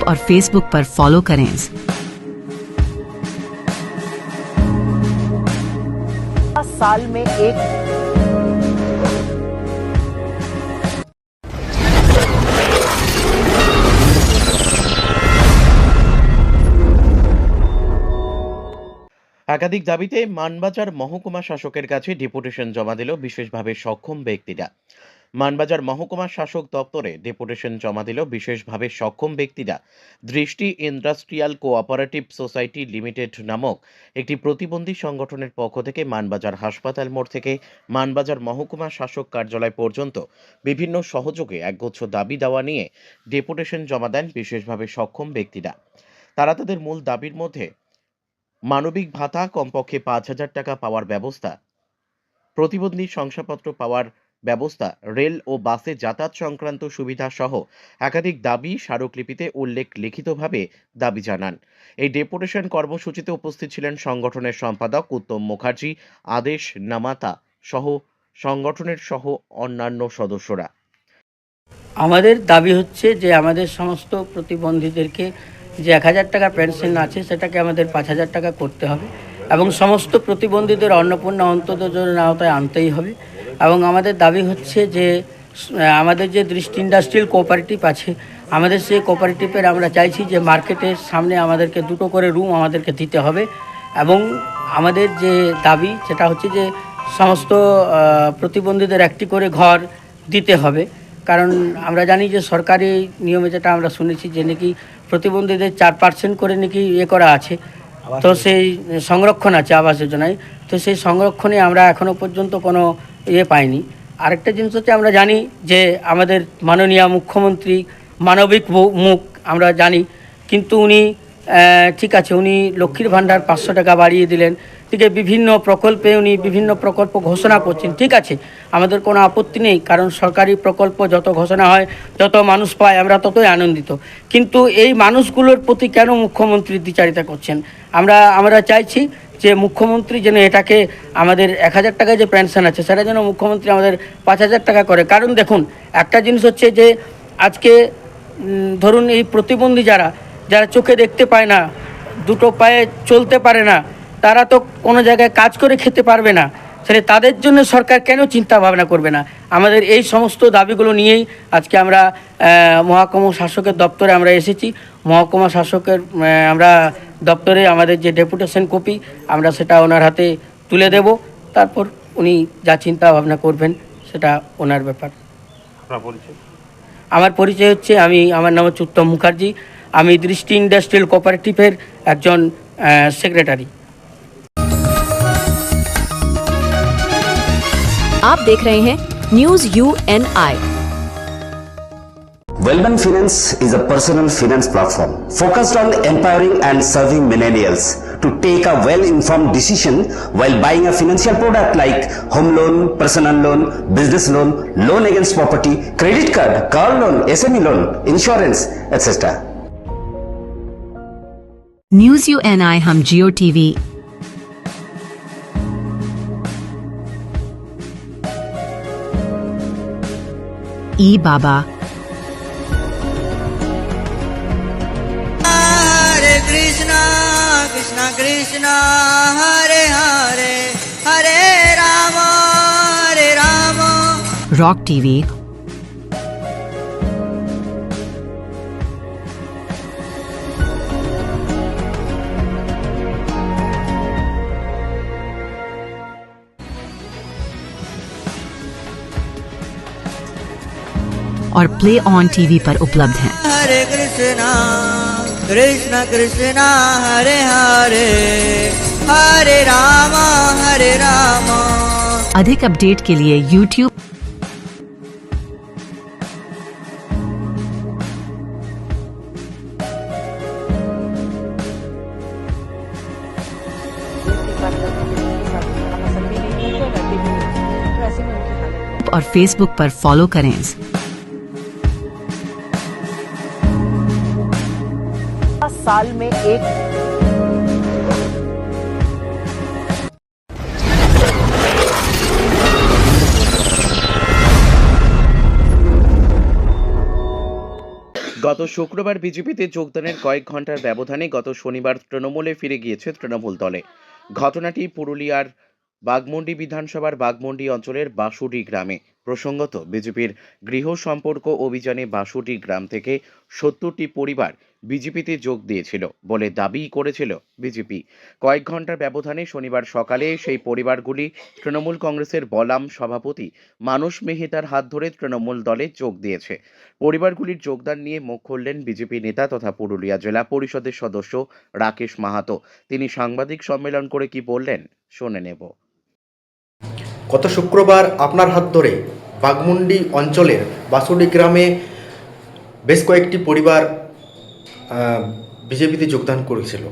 और Facebook पर फॉलो करें। साल में एक একাধিক দাবিতে মানবাজার মহকুমা শাসকের কাছে ডেপুটেশন জমা দিল বিশেষভাবে সক্ষম ব্যক্তিরা। মানবাজার মহকুমা শাসক দপ্তরে ডেপুটেশন জমা দিল বিশেষভাবে সক্ষম ব্যক্তিরা। দৃষ্টি ইন্ডাস্ট্রিয়াল কোঅপারেটিভ সোসাইটি লিমিটেড নামক একটি প্রতিবন্ধী সংগঠনের পক্ষ থেকে মানবাজার হাসপাতাল মোড় থেকে মানবাজার মহকুমা শাসক কার্যালয় পর্যন্ত বিভিন্ন সহযোগে একগুচ্ছ দাবি দাওয়া নিয়ে ডেপুটেশন জমা দেন বিশেষভাবে সক্ষম ব্যক্তিরা। তারা তাদের মূল দাবির মধ্যে মানবিক ভাতা, কমপক্ষে 5,000 টাকা পাওয়ার ব্যবস্থা, প্রতিবন্ধী শংসাপত্র পাওয়ার ব্যবস্থা, রেল ও বাসে যাতায়াত সংক্রান্ত সুবিধা সহ একাধিক দাবি স্মারকলিপিতে উল্লেখ লিখিতভাবে দাবি জানান। এই ডেপুটেশন কর্মসূচিতে উপস্থিত ছিলেন সংগঠনের সম্পাদক উত্তম মুখার্জি, আদেশ নামাতা সহ সংগঠনের সহ অন্যান্য সদস্যরা। আমাদের দাবি হচ্ছে যে আমাদের সমস্ত প্রতিবন্ধীদেরকে যে 1,000 টাকা পেনশন আছে সেটাকে আমাদের 5,000 টাকা করতে হবে এবং সমস্ত প্রতিবন্ধীদের অন্নপূর্ণা অন্তর্জোজনা যোজনার আওতায় আনতেই হবে। এবং আমাদের দাবি হচ্ছে যে আমাদের যে দৃষ্টি ইন্ডাস্ট্রিয়াল কোঅপারেটিভ আছে, আমাদের সেই কোঅপারেটিভের আমরা চাইছি যে মার্কেটের সামনে আমাদেরকে 2টো করে রুম আমাদেরকে দিতে হবে। এবং আমাদের যে দাবি সেটা হচ্ছে যে সমস্ত প্রতিবন্ধীদের একটি করে ঘর দিতে হবে। কারণ আমরা জানি যে সরকারি নিয়মে যেটা আমরা শুনেছি যে নাকি প্রতিবন্ধীদের 4% করে নাকি করা আছে, তো সেই সংরক্ষণ আছে আবাস যোজনায়। তো সেই সংরক্ষণে আমরা এখনও পর্যন্ত কোনো পাইনি। আরেকটা জিনিস হচ্ছে আমরা জানি যে আমাদের মাননীয় মুখ্যমন্ত্রী মানবিক মুখ আমরা জানি, কিন্তু উনি ঠিক আছে উনি লক্ষ্মীর ভাণ্ডার 500 টাকা বাড়িয়ে দিলেন, ঠিক আছে বিভিন্ন প্রকল্পে উনি বিভিন্ন প্রকল্প ঘোষণা করছেন, ঠিক আছে আমাদের কোনো আপত্তি নেই, কারণ সরকারি প্রকল্প যত ঘোষণা হয় যত মানুষ পায় আমরা ততই আনন্দিত। কিন্তু এই মানুষগুলোর প্রতি কেন মুখ্যমন্ত্রী দ্বিচারিতা করছেন? আমরা চাইছি যে মুখ্যমন্ত্রী যেন এটাকে আমাদের 1,000 টাকা যে পেনশন আছে সেটা যেন মুখ্যমন্ত্রী আমাদের 5,000 টাকা করে। কারণ দেখুন একটা জিনিস হচ্ছে যে আজকে ধরুন এই প্রতিবন্ধী যারা চোখে দেখতে পায় না, 2টো পায়ে চলতে পারে না, তারা তো কোনো জায়গায় কাজ করে খেতে পারবে না, তাহলে তাদের জন্য সরকার কেন চিন্তা ভাবনা করবে না? আমাদের এই সমস্ত দাবিগুলো নিয়েই আজকে আমরা মহকুমা শাসকের দপ্তরে আমরা এসেছি। মহকুমা শাসকের আমরা দপ্তরে আমাদের যে ডেপুটেশন কপি আমরা সেটা ওনার হাতে তুলে দেব, তারপর উনি যা চিন্তা ভাবনা করবেন সেটা ওনার ব্যাপার। আমার পরিচয় হচ্ছে আমার নাম হচ্ছে উত্তম মুখার্জি, আমি দৃষ্টি ইন্ডাস্ট্রিয়াল কোঅপারেটিভের একজন সেক্রেটারি। आप देख रहे हैं news UNI। Wellman Finance is a personal finance platform focused on empowering and serving millennials to take a well-informed decision while buying a financial product like home loan, personal loan, business loan, loan against property, credit card, car loan, SME loan, insurance, etc. News UNI हम जियो TV ई बाबा हरे Krishna Krishna Krishna Hare Hare Hare Ram rock TV और play on TV पर उपलब्ध हैं। हरे कृष्णा कृष्णा कृष्णा हरे हरे हरे राम अधिक update के लिए YouTube और Facebook पर फॉलो करें। साल में एक গত শুক্রবার বিজেপিতে যোগদানের কয়েক ঘন্টার ব্যবধানে গত শনিবার তৃণমূলে ফিরে গিয়েছে তৃণমূল দলে। ঘটনাটি পুরুলিয়ার বাগমুন্ডি বিধানসভার বাগমুন্ডি অঞ্চলের বাসুডি গ্রামে। প্রসঙ্গত বিজেপির গৃহ সম্পর্ক অভিযানে ৬২টি গ্রাম থেকে ৭০টি পরিবার বিজেপিতে যোগ দিয়েছিল বলে দাবি করেছিল বিজেপি। কয়েক ঘন্টার ব্যবধানে শনিবার সকালে সেই পরিবারগুলি তৃণমূল কংগ্রেসের বলাম সভাপতি মানস মেহতার হাত ধরে তৃণমূল দলে যোগ দিয়েছে। পরিবারগুলির যোগদান নিয়ে মুখ খুললেন বিজেপি নেতা তথা পুরুলিয়া জেলা পরিষদের সদস্য রাকেশ মাহাতো। তিনি সাংবাদিক সম্মেলন করে কি বললেন শুনে নেব। গত শুক্রবার আপনার হাত ধরে বাঘমুন্ডি অঞ্চলের ৬২ গ্রামে বেশ কয়েকটি পরিবার বিজেপিতে যোগদান করেছিল।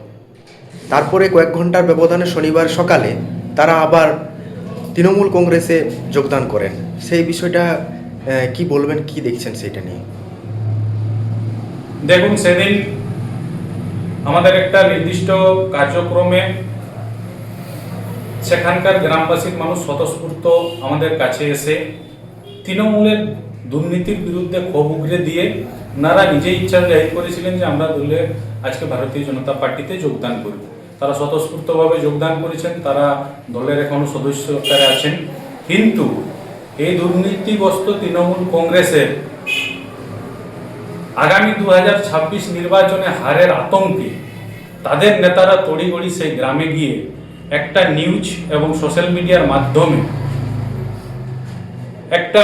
তারপরে কয়েক ঘন্টার ব্যবধানে শনিবার সকালে তারা আবার তৃণমূল কংগ্রেসে যোগদান করেন। সেই বিষয়টা কি বলবেন, কি দেখছেন সেটা নিয়ে? দেখুন, সেদিন আমাদের একটা নির্দিষ্ট কার্যক্রমে সেখানকার গ্রামবাসীর মানুষ স্বতঃস্ফূর্ত আমাদের কাছে এসে তৃণমূলের দুর্নীতির বিরুদ্ধে ক্ষোভ উগরে দিয়ে ওনারা নিজেই ইচ্ছা জাহির করেছিলেন যে আমরা দলে আজকে ভারতীয় জনতা পার্টিতে যোগদান করব। তারা স্বতঃস্ফূর্তভাবে যোগদান করেছেন, তারা দলের এখনো সদস্যতায় আছেন। কিন্তু এই দুর্নীতিগ্রস্ত তৃণমূল কংগ্রেসের আগামী 2026 নির্বাচনে হারের আতঙ্কে তাদের নেতারা তড়িঘড়ি সেই গ্রামে গিয়ে একটা নিউজ এবং সোশ্যাল মিডিয়ার মাধ্যমে একটা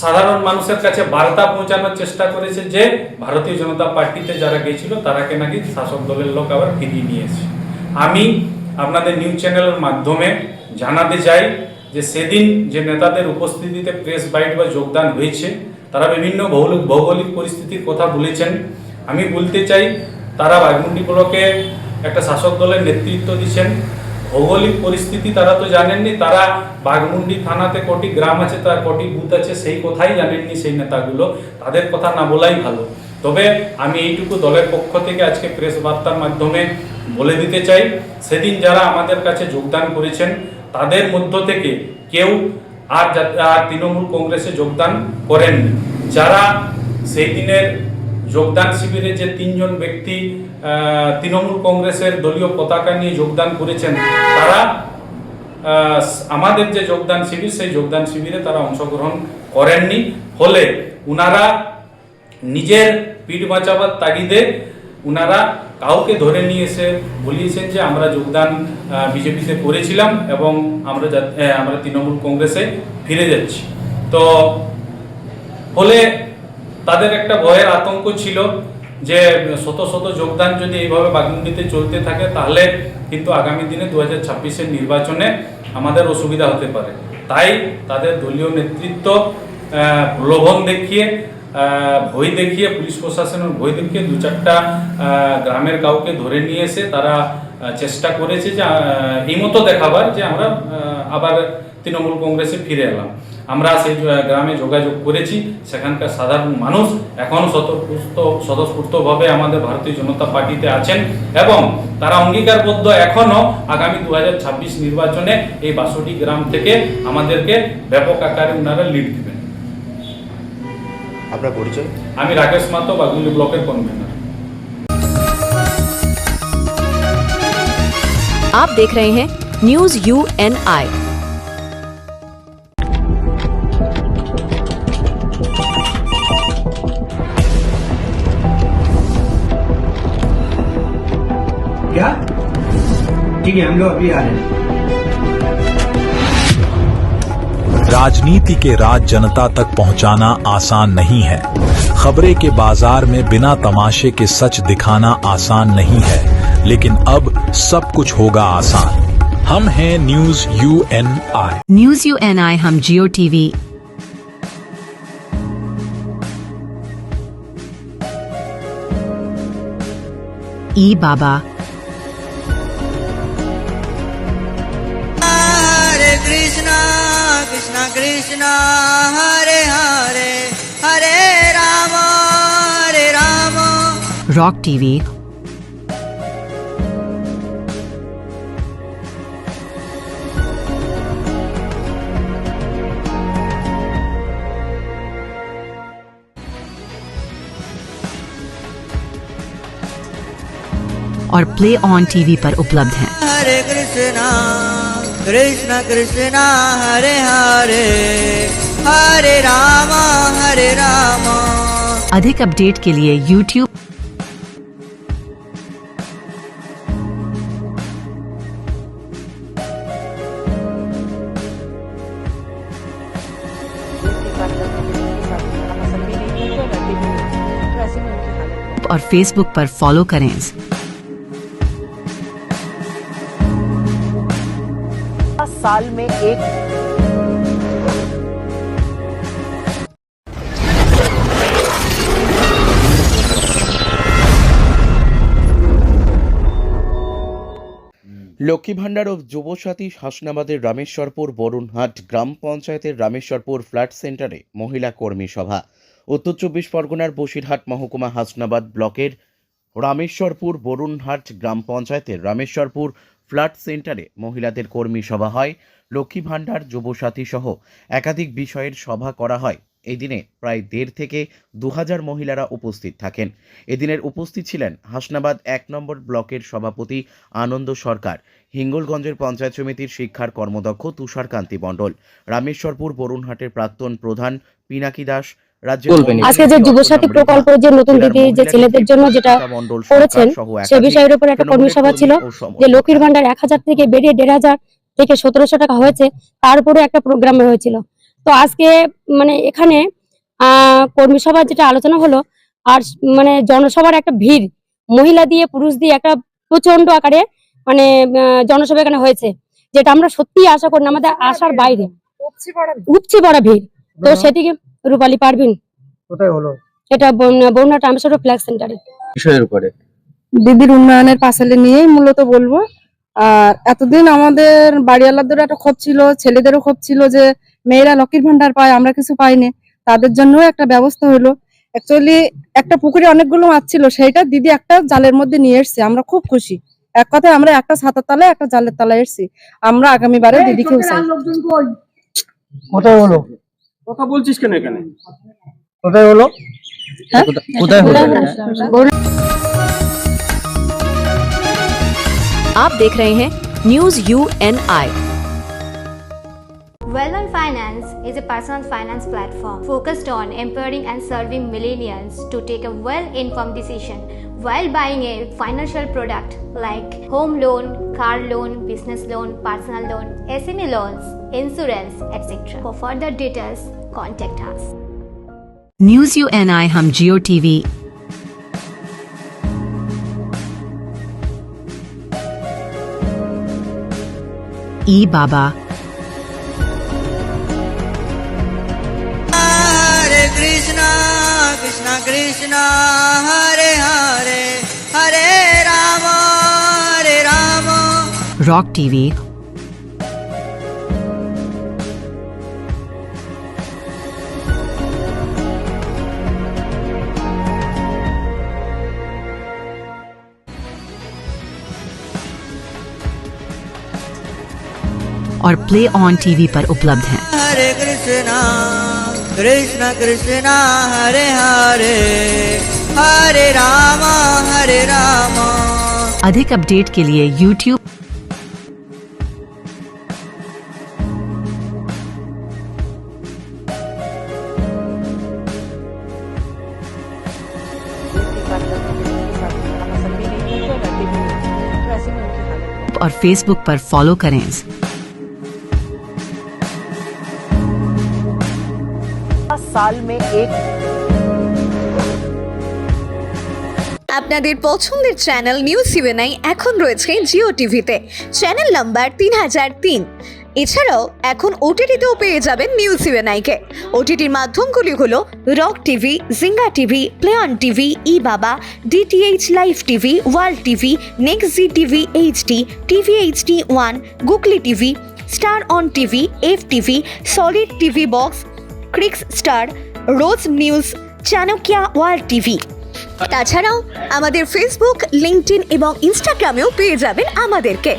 সাধারণ মানুষের কাছে বার্তা পৌঁছানোর চেষ্টা করেছে যে ভারতীয় জনতা পার্টিতে যারা গিয়েছিল তারাকে নাকি শাসক দলের লোক আবার ফিরিয়ে নিয়েছে। আমি আপনাদের নিউজ চ্যানেলের মাধ্যমে জানাতে চাই যে সেদিন যে নেতাদের উপস্থিতিতে প্রেস বাইট বা যোগদান হয়েছে তারা বিভিন্ন ভৌগোলিক পরিস্থিতির কথা বলেছেন। আমি বলতে চাই তারা বাঘমুন্ডি ব্লকে একটা শাসক দলের নেতৃত্ব দিচ্ছেন। ভৌগোলিক পরিস্থিতি তারা তো জানেননি, তারা বাঘমুন্ডি থানাতে কটি গ্রাম আছে, তার কটি বুথ আছে সেই কথাই জানেননি সেই নেতাগুলো। তাদের কথা না বলাই ভালো। তবে আমি এইটুকু দলের পক্ষ থেকে আজকে প্রেস বার্তার মাধ্যমে বলে দিতে চাই, সেদিন যারা আমাদের কাছে যোগদান করেছেন তাদের মধ্য থেকে কেউ আর তৃণমূল কংগ্রেসে যোগদান করেননি। যারা সেই দিনের যোগদান শিবিরে যে 3 জন ব্যক্তি তৃণমূল কংগ্রেসের দলীয় পতাকা নিয়ে যোগদান করেছেন তারা আমাদের যে যোগদান শিবির সেই যোগদান শিবিরে তারা অংশগ্রহণ করেননি। ফলে উনারা নিজের পিঠ বাঁচাবার তাগিদে উনারা কাউকে ধরে নিয়ে এসে বলিয়েছেন যে আমরা যোগদান বিজেপিতে করেছিলাম এবং আমরা তৃণমূল কংগ্রেসে ফিরে যাচ্ছি। তো ফলে তাদের একটা ভয়ের আতঙ্ক ছিল যে শত শত যোগদান যদি এইভাবে বাঘমুন্ডিতে চলতে থাকে তাহলে কিন্তু আগামী দিনে 2026-এর নির্বাচনে আমাদের অসুবিধা হতে পারে। তাই তাদের দলীয় নেতৃত্ব প্রলোভন দেখিয়ে ভয় দেখিয়ে পুলিশ প্রশাসনের ভয় দেখিয়ে 2-4টা গ্রামের কাউকে ধরে নিয়ে এসে তারা চেষ্টা করেছে যে এই মতো দেখাবার যে আমরা আবার তৃণমূল কংগ্রেসে ফিরে এলাম। আমরা সেই গ্রামে যোগাযোগ করেছি, সেখানকার সাধারণ মানুষ এখনও স্বতঃস্ফূর্তভাবে আমাদের ভারতীয় জনতা পার্টিতে আছেন এবং তারা অঙ্গীকারবদ্ধ এখনও আগামী 2026 নির্বাচনে এই 62টি গ্রাম থেকে আমাদেরকে ব্যাপক আকারে ওনারা লিড দেবেন। আপনার পরিচয়? আমি রাকেশ মাহাতো, বাঘমুন্ডি ব্লকের কনভেনর। आप देख रहे हैं न्यूज UNI। क्या? ठीक है, हम लोग अभी आ रहे हैं। राजनीति के राज जनता तक पहुंचाना आसान नहीं है। खबरें के बाजार में बिना तमाशे के सच दिखाना आसान नहीं है, लेकिन अब सब कुछ होगा आसान। हम हैं न्यूज UNI। न्यूज UNI हम जियो टीवी, ई बाबा, हरे कृष्णा कृष्णा कृष्णा हरे हरे हरे राम रॉक टीवी, और प्ले ऑन टीवी पर उपलब्ध हैं। हरे कृष्णा कृष्ण कृष्ण हरे हरे हरे राम अधिक अपडेट के लिए YouTube और Facebook पर फॉलो करें। साल में एक লক্ষ্মী ভাণ্ডার ও যুবসাথী হাসনাবাদের রামেশ্বরপুর বরুণহাট গ্রাম পঞ্চায়েতের রামেশ্বরপুর ফ্ল্যাট সেন্টারে মহিলা কর্মী সভা। উত্তর 24 পরগনার বসিরহাট মহকুমা হাসনাবাদ ব্লকের রামেশ্বরপুর বরুণহাট গ্রাম পঞ্চায়েতের রামেশ্বরপুর ফ্ল্যাট সেন্টারে মহিলাদের কর্মী সভা হয়। লক্ষ্মী ভাণ্ডার যুবসাথী সহ একাধিক বিষয়ের সভা করা হয়। এই দিনে প্রায় 1.5 থেকে 2000 মহিলারা উপস্থিত থাকেন। এদিনের উপস্থিত ছিলেন হাসনাবাদ 1 নম্বর ব্লকের সভাপতি আনন্দ সরকার, হিঙ্গলগঞ্জের পঞ্চায়েত সমিতির শিক্ষার কর্মদক্ষ তুষারকান্তি মণ্ডল, রামেশ্বরপুর বরুণহাটের প্রাক্তন প্রধান পিনাকি দাস, আজকে যে যুবসাথী প্রকল্প যে নতুন দিদি যে ছেলেদের জন্য যেটা করেছেন সে বিষয়ের উপর একটা কর্মী সভা ছিল, যে লক্ষ্মীর ভাণ্ডার 1000 থেকে বেড়ে 1500 থেকে 1700 টাকা হয়েছে, তার উপরে একটা প্রোগ্রাম হয়েছিল। তো আজকে মানে এখানে কর্মী সভার যেটা আলোচনা হলো, আর মানে জনসভার একটা ভিড়, মহিলা দিয়ে পুরুষ দিয়ে একটা প্রচন্ড আকারে মানে জনসভা এখানে হয়েছে, যেটা আমরা সত্যি আশা করি না, আমাদের আশার বাইরে উপচে পড়া ভিড়। তো সেটিকে রূপালী পারভিন কোথায় হলো এটা বরুণহাট রামেশ্বর ফ্ল্যাগ সেন্টারে বিষয়ের উপরে দিদির উন্নয়নের পাশালে নিয়েই মূলত বলবো। আর এতদিন আমাদের বাড়িওয়ালাদের একটা ক্ষোভ ছিল, ছেলেদেরও ক্ষোভ ছিল যে মেয়েরা লক্ষ্মীর ভান্ডার পায়, আমরা কিছু পাইনি। তাদের জন্য একটা ব্যবস্থা হলো। অ্যাকচুয়ালি একটা পুকুরে অনেকগুলো মাছ ছিল, সেইটা দিদি একটা জালের মধ্যে নিয়ে এসছে, আমরা খুব খুশি। এক কথায় আমরা একটা ছাতার তলায় একটা জালের তলায় এসছি। আমরা আগামীবারে দিদিকে কোথায় হলো কথা বলছিস কেন এখানে? কোথায় হলো কোথায় হলো? आप देख रहे हैं news UNI। Well-One Finance is a personal finance platform focused on empowering and serving millennials to take a well-informed decision while buying a financial product like home loan, car loan, business loan, personal loan, SME loans, insurance, etc. For further details, contact us. News UNI हम जियो TV ई बाबा हरे Krishna Krishna Krishna Hare Hare Hare Ram rock TV और play on TV पर उपलब्ध हैं। हरे कृष्ण कृष्ण कृष्ण हरे हरे हरे राम अधिक update के लिए YouTube और Facebook पर फॉलो करें। साल में एक আপনাদের পছন্দের চ্যানেল নিউজ UNI এখন রয়েছে জিও টিভিতে, চ্যানেল নাম্বার 3003। এছাড়াও এখন ওটিটিতেও পেয়ে যাবেন নিউজ UNI কে। ওটিটির মাধ্যমগুলি হলো রক টিভি, জিঙ্গা টিভি, প্লে অন টিভি, ই বাবা, DTH live TV, world TV, next G TV HD, TV HD1, googly TV, star on TV, FTV, solid TV box, ক্রিক্স স্টার, রোজ নিউজ, চাণক্যা ওয়ার্ল্ড টিভি। তাছাড়াও আমাদের ফেসবুক, লিঙ্কডইন এবং ইনস্টাগ্রামেও পেয়ে যাবেন আমাদেরকে।